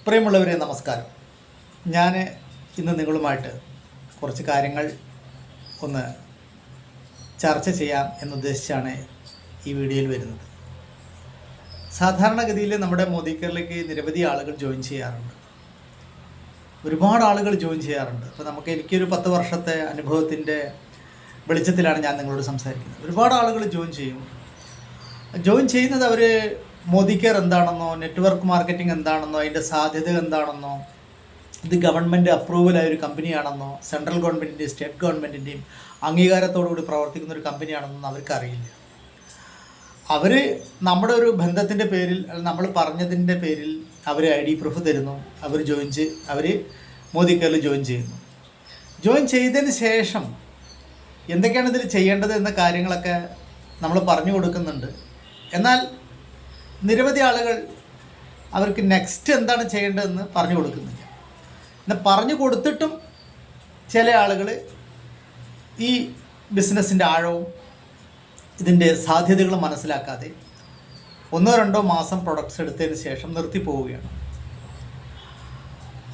പ്രിയമുള്ളവരെ നമസ്കാരം. ഞാൻ ഇന്ന് നിങ്ങളുമായിട്ട് കുറച്ച് കാര്യങ്ങൾ ഒന്ന് ചർച്ച ചെയ്യാം എന്നുദ്ദേശിച്ചാണ് ഈ വീഡിയോയിൽ വരുന്നത്. സാധാരണഗതിയിൽ നമ്മുടെ മോദി കെയറിലേക്ക് നിരവധി ആളുകൾ ജോയിൻ ചെയ്യാറുണ്ട്. ഒരുപാട് ആളുകൾ ജോയിൻ ചെയ്യാറുണ്ട്. അപ്പോൾ എനിക്കൊരു 10 വർഷത്തെ അനുഭവത്തിൻ്റെ വെളിച്ചത്തിലാണ് ഞാൻ നിങ്ങളോട് സംസാരിക്കുന്നത്. ഒരുപാട് ആളുകൾ ജോയിൻ ചെയ്യും. ജോയിൻ ചെയ്യുന്നത് അവർ മോദി കെയർ എന്താണെന്നോ, നെറ്റ്വർക്ക് മാർക്കറ്റിംഗ് എന്താണെന്നോ, അതിൻ്റെ സാധ്യത എന്താണെന്നോ, ഇത് ഗവൺമെൻറ് അപ്രൂവലായ ഒരു കമ്പനിയാണെന്നോ, സെൻട്രൽ ഗവൺമെൻറ്റിൻ്റെയും സ്റ്റേറ്റ് ഗവൺമെൻറ്റിൻ്റെയും അംഗീകാരത്തോടുകൂടി പ്രവർത്തിക്കുന്ന ഒരു കമ്പനിയാണെന്നൊന്നും അവർക്കറിയില്ല. അവർ നമ്മുടെ ഒരു ബന്ധത്തിൻ്റെ പേരിൽ, നമ്മൾ പറഞ്ഞതിൻ്റെ പേരിൽ അവർ ID പ്രൂഫ് തരുന്നു. അവർ മോദി കെയറിൽ ജോയിൻ ചെയ്യുന്നു. ജോയിൻ ചെയ്തതിന് ശേഷം എന്തൊക്കെയാണ് ഇതിൽ ചെയ്യേണ്ടത് എന്ന കാര്യങ്ങളൊക്കെ നമ്മൾ പറഞ്ഞു കൊടുക്കുന്നുണ്ട്. എന്നാൽ നിരവധി ആളുകൾ അവർക്ക് നെക്സ്റ്റ് എന്താണ് ചെയ്യേണ്ടതെന്ന് പറഞ്ഞു കൊടുക്കുന്നില്ല. എന്നാൽ പറഞ്ഞു കൊടുത്തിട്ടും ചില ആളുകൾ ഈ ബിസിനസ്സിൻ്റെ ആഴവും ഇതിൻ്റെ സാധ്യതകളും മനസ്സിലാക്കാതെ 1-2 മാസം പ്രൊഡക്ട്സ് എടുത്തതിന് ശേഷം നിർത്തി പോവുകയാണ്.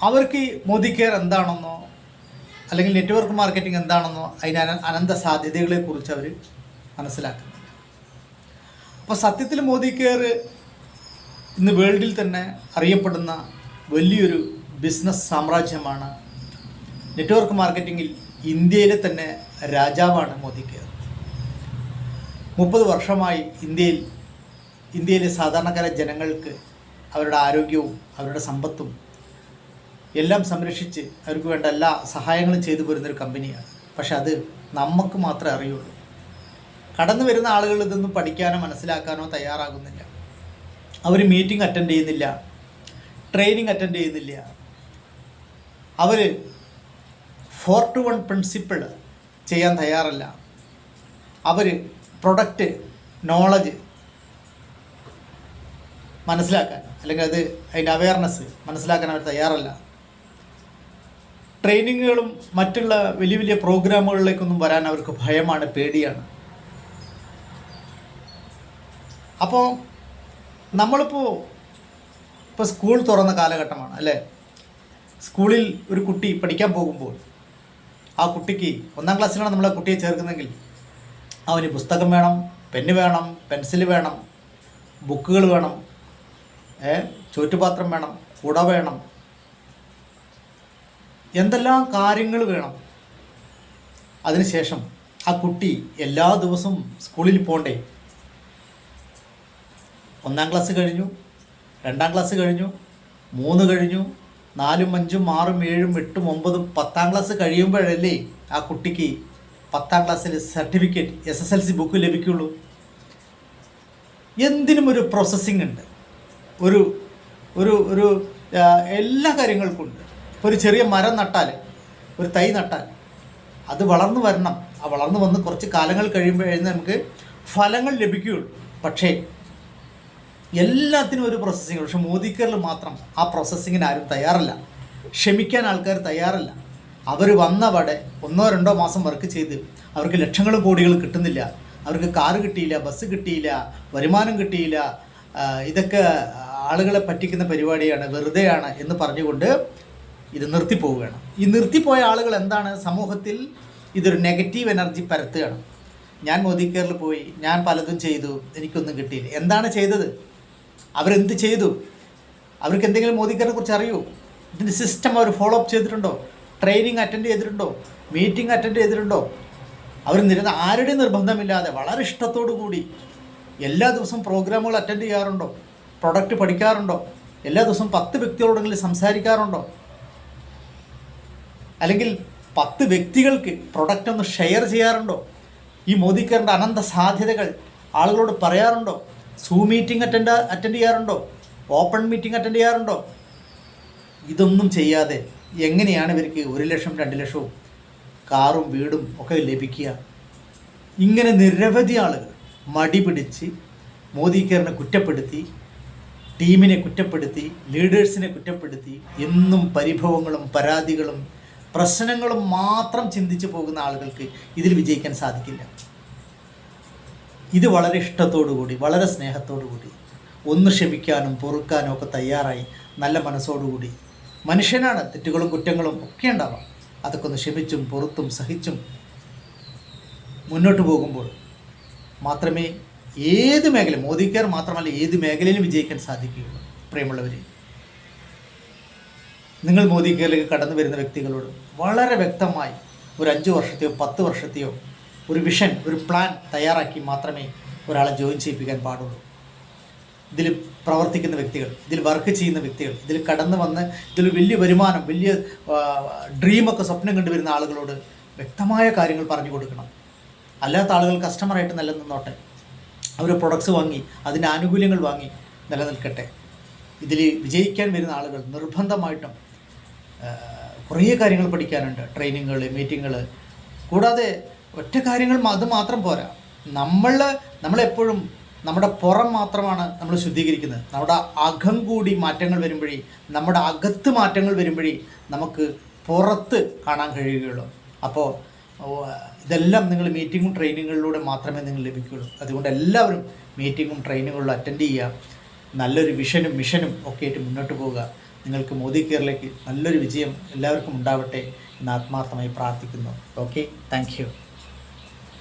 അവർക്ക് ഈ മോദി കെയർ എന്താണെന്നോ അല്ലെങ്കിൽ നെറ്റ്വർക്ക് മാർക്കറ്റിംഗ് എന്താണെന്നോ അതിന് അനന്ത സാധ്യതകളെക്കുറിച്ച് അവർ മനസ്സിലാക്കുന്നില്ല. അപ്പോൾ സത്യത്തിൽ മോദി കെയർ ഇന്ന് വേൾഡിൽ തന്നെ അറിയപ്പെടുന്ന വലിയൊരു ബിസിനസ് സാമ്രാജ്യമാണ്. നെറ്റ്വർക്ക് മാർക്കറ്റിങ്ങിൽ ഇന്ത്യയിലെ തന്നെ രാജാവാണ് മോദി കെയർ. 30 വർഷമായി ഇന്ത്യയിലെ സാധാരണക്കാരായ ജനങ്ങൾക്ക് അവരുടെ ആരോഗ്യവും അവരുടെ സമ്പത്തും എല്ലാം സംരക്ഷിച്ച് അവർക്ക് വേണ്ട എല്ലാ സഹായങ്ങളും ചെയ്തു പോരുന്നൊരു കമ്പനിയാണ്. പക്ഷെ അത് നമുക്ക് മാത്രമേ അറിയുള്ളൂ. കടന്നു വരുന്ന ആളുകൾ ഇതൊന്നും പഠിക്കാനോ മനസ്സിലാക്കാനോ തയ്യാറാകുന്നില്ല. അവർ മീറ്റിംഗ് അറ്റൻഡ് ചെയ്യുന്നില്ല, ട്രെയിനിങ് അറ്റൻഡ് ചെയ്യുന്നില്ല. അവർ 4-to-1 പ്രിൻസിപ്പിൾ ചെയ്യാൻ തയ്യാറല്ല. അവർ പ്രൊഡക്റ്റ് നോളജ് മനസ്സിലാക്കാൻ അല്ലെങ്കിൽ അതിൻ്റെ അവയർനെസ് മനസ്സിലാക്കാൻ അവർ തയ്യാറല്ല. ട്രെയിനിങ്ങുകളും മറ്റുള്ള വലിയ വലിയ പ്രോഗ്രാമുകളിലേക്കൊന്നും വരാൻ അവർക്ക് ഭയമാണ്, പേടിയാണ്. അപ്പോൾ നമ്മളിപ്പോൾ സ്കൂൾ തുറന്ന കാലഘട്ടമാണ് അല്ലേ? സ്കൂളിൽ ഒരു കുട്ടി പഠിക്കാൻ പോകുമ്പോൾ ആ കുട്ടിക്ക് 1-ാം ക്ലാസ്സിലാണ് നമ്മൾ ആ കുട്ടിയെ ചേർക്കുന്നെങ്കിൽ അവന് പുസ്തകം വേണം, പെന്ന് വേണം, പെൻസിൽ വേണം, ബുക്കുകൾ വേണം, ചോറ്റുപാത്രം വേണം, കുട വേണം, എന്തെല്ലാം കാര്യങ്ങൾ വേണം. അതിനുശേഷം ആ കുട്ടി എല്ലാ ദിവസവും സ്കൂളിൽ പോകണ്ടേ? 1-ാം ക്ലാസ് കഴിഞ്ഞു, 2-ാം ക്ലാസ് കഴിഞ്ഞു, 3 കഴിഞ്ഞു, 4, 5, 6, 7, 8, 9, 10-ാം ക്ലാസ് കഴിയുമ്പോഴല്ലേ ആ കുട്ടിക്ക് 10-ാം ക്ലാസ്സിൽ സർട്ടിഫിക്കറ്റ് SSLC ബുക്ക് ലഭിക്കുള്ളൂ. എന്തിനും ഒരു പ്രോസസ്സിംഗ് ഉണ്ട്, ഒരു ഒരു ഒരു എല്ലാ കാര്യങ്ങൾക്കും ഉണ്ട്. ഇപ്പോൾ ഒരു ചെറിയ മരം നട്ടാൽ, ഒരു തൈ നട്ടാൽ അത് വളർന്നു വരണം. ആ വളർന്നു വന്ന് കുറച്ച് കാലങ്ങൾ കഴിയുമ്പോഴായിരുന്നു നമുക്ക് ഫലങ്ങൾ ലഭിക്കുകയുള്ളൂ. പക്ഷേ എല്ലാത്തിനും ഒരു പ്രോസസ്സിംഗ്. പക്ഷേ മോദി കെയറിൽ മാത്രം ആ പ്രോസസ്സിങ്ങിന് ആരും തയ്യാറല്ല. ക്ഷമിക്കാൻ ആൾക്കാർ തയ്യാറല്ല. അവർ വന്നവിടെ 1-2 മാസം വർക്ക് ചെയ്ത് അവർക്ക് ലക്ഷങ്ങളും കോടികളും കിട്ടുന്നില്ല. അവർക്ക് കാറ് കിട്ടിയില്ല, ബസ് കിട്ടിയില്ല, വരുമാനം കിട്ടിയില്ല, ഇതൊക്കെ ആളുകളെ പറ്റിക്കുന്ന പരിപാടിയാണ്, വെറുതെയാണ് എന്ന് പറഞ്ഞുകൊണ്ട് ഇത് നിർത്തിപ്പോവുകയാണ്. ഈ നിർത്തിപ്പോയ ആളുകൾ എന്താണ് സമൂഹത്തിൽ ഇതൊരു നെഗറ്റീവ് എനർജി പരത്തുകയാണ്. ഞാൻ മോദി കെയറിൽ പോയി, ഞാൻ പലതും ചെയ്തു, എനിക്കൊന്നും കിട്ടിയില്ല. എന്താണ് ചെയ്തത്? അവരെന്ത് ചെയ്തു? അവർക്ക് എന്തെങ്കിലും മോദി കെയറിനെ കുറിച്ച് അറിയൂ? ഇതിൻ്റെ സിസ്റ്റം അവർ ഫോളോ അപ്പ് ചെയ്തിട്ടുണ്ടോ? ട്രെയിനിങ് അറ്റൻഡ് ചെയ്തിട്ടുണ്ടോ? മീറ്റിംഗ് അറ്റൻഡ് ചെയ്തിട്ടുണ്ടോ? അവർ ആരുടെയും നിർബന്ധമില്ലാതെ വളരെ ഇഷ്ടത്തോടു കൂടി എല്ലാ ദിവസവും പ്രോഗ്രാമുകൾ അറ്റൻഡ് ചെയ്യാറുണ്ടോ? പ്രൊഡക്റ്റ് പഠിക്കാറുണ്ടോ? എല്ലാ ദിവസവും 10 വ്യക്തികളോടെങ്കിലും സംസാരിക്കാറുണ്ടോ? അല്ലെങ്കിൽ 10 വ്യക്തികൾക്ക് പ്രൊഡക്റ്റ് ഒന്ന് ഷെയർ ചെയ്യാറുണ്ടോ? ഈ മോദി കെയറിൻ്റെ അനന്ത സാധ്യതകൾ ആളുകളോട് പറയാറുണ്ടോ? സൂം മീറ്റിംഗ് അറ്റൻഡ് ചെയ്യാറുണ്ടോ? ഓപ്പൺ മീറ്റിംഗ് അറ്റൻഡ് ചെയ്യാറുണ്ടോ? ഇതൊന്നും ചെയ്യാതെ എങ്ങനെയാണ് ഇവർക്ക് 1 ലക്ഷം 2 ലക്ഷവും കാറും വീടും ഒക്കെ ലഭിക്കുക? ഇങ്ങനെ നിരവധി ആളുകൾ മടി പിടിച്ച് മോദി കെയറിനെ കുറ്റപ്പെടുത്തി, ടീമിനെ കുറ്റപ്പെടുത്തി, ലീഡേഴ്സിനെ കുറ്റപ്പെടുത്തി, എന്നും പരിഭവങ്ങളും പരാതികളും പ്രശ്നങ്ങളും മാത്രം ചിന്തിച്ചു പോകുന്ന ആളുകൾക്ക് ഇതിൽ വിജയിക്കാൻ സാധിക്കില്ല. ഇത് വളരെ ഇഷ്ടത്തോടു കൂടി, വളരെ സ്നേഹത്തോടു കൂടി ഒന്ന് ക്ഷമിക്കാനും പൊറുക്കാനും ഒക്കെ തയ്യാറായി നല്ല മനസ്സോടുകൂടി, മനുഷ്യനാണ്, തെറ്റുകളും കുറ്റങ്ങളും ഒക്കെ ഉണ്ടാവാം, അതൊക്കെ ഒന്ന് ക്ഷമിച്ചും പൊറുത്തും സഹിച്ചും മുന്നോട്ട് പോകുമ്പോൾ മാത്രമേ ഏത് മേഖല, മോദി കെയർ മാത്രമല്ല ഏത് മേഖലയിലും വിജയിക്കാൻ സാധിക്കുകയുള്ളൂ. പ്രിയമുള്ളവർ, നിങ്ങൾ മോദി കെയറിലേക്ക് കടന്നു വരുന്ന വ്യക്തികളോട് വളരെ വ്യക്തമായി ഒരു 5 വർഷത്തെയോ 10 വർഷത്തെയോ ഒരു വിഷൻ, ഒരു പ്ലാൻ തയ്യാറാക്കി മാത്രമേ ഒരാളെ ജോയിൻ ചെയ്യിപ്പിക്കാൻ പാടുള്ളൂ. ഇതിൽ പ്രവർത്തിക്കുന്ന വ്യക്തികൾ, ഇതിൽ വർക്ക് ചെയ്യുന്ന വ്യക്തികൾ, ഇതിൽ കടന്നു വന്ന് ഇതിൽ വലിയ വരുമാനം, വലിയ ഡ്രീമൊക്കെ സ്വപ്നം കണ്ടുവരുന്ന ആളുകളോട് വ്യക്തമായ കാര്യങ്ങൾ പറഞ്ഞു കൊടുക്കണം. അല്ലാത്ത ആളുകൾ കസ്റ്റമറായിട്ട് നിലനിന്നോട്ടെ, അവർ പ്രൊഡക്ട്സ് വാങ്ങി അതിൻ്റെ ആനുകൂല്യങ്ങൾ വാങ്ങി നിലനിൽക്കട്ടെ. ഇതിൽ വിജയിക്കാൻ വരുന്ന ആളുകൾ നിർബന്ധമായിട്ടും കുറേ കാര്യങ്ങൾ പഠിക്കാനുണ്ട്, ട്രെയിനിങ്ങുകൾ, മീറ്റിങ്ങുകൾ. കൂടാതെ ഒറ്റ കാര്യങ്ങൾ അത് മാത്രം പോരാ, നമ്മളെപ്പോഴും നമ്മുടെ പുറം മാത്രമാണ് നമ്മൾ ശുദ്ധീകരിക്കുന്നത്. നമ്മുടെ അകം കൂടി മാറ്റങ്ങൾ വരുമ്പോഴേ, നമ്മുടെ അകത്ത് മാറ്റങ്ങൾ വരുമ്പോഴേ നമുക്ക് പുറത്ത് കാണാൻ കഴിയുകയുള്ളൂ. അപ്പോൾ ഇതെല്ലാം നിങ്ങൾ മീറ്റിങ്ങും ട്രെയിനിങ്ങുകളിലൂടെ മാത്രമേ നിങ്ങൾ ലഭിക്കുകയുള്ളൂ. അതുകൊണ്ട് എല്ലാവരും മീറ്റിങ്ങും ട്രെയിനിങ്ങുകളിലും അറ്റൻഡ് ചെയ്യുക, നല്ലൊരു വിഷനും മിഷനും ഒക്കെ ആയിട്ട് മുന്നോട്ട് പോവുക. നിങ്ങൾക്ക് മോദി കെയറിലേക്ക് നല്ലൊരു വിജയം എല്ലാവർക്കും ഉണ്ടാവട്ടെ എന്ന് ആത്മാർത്ഥമായി പ്രാർത്ഥിക്കുന്നു. Okay, thank you.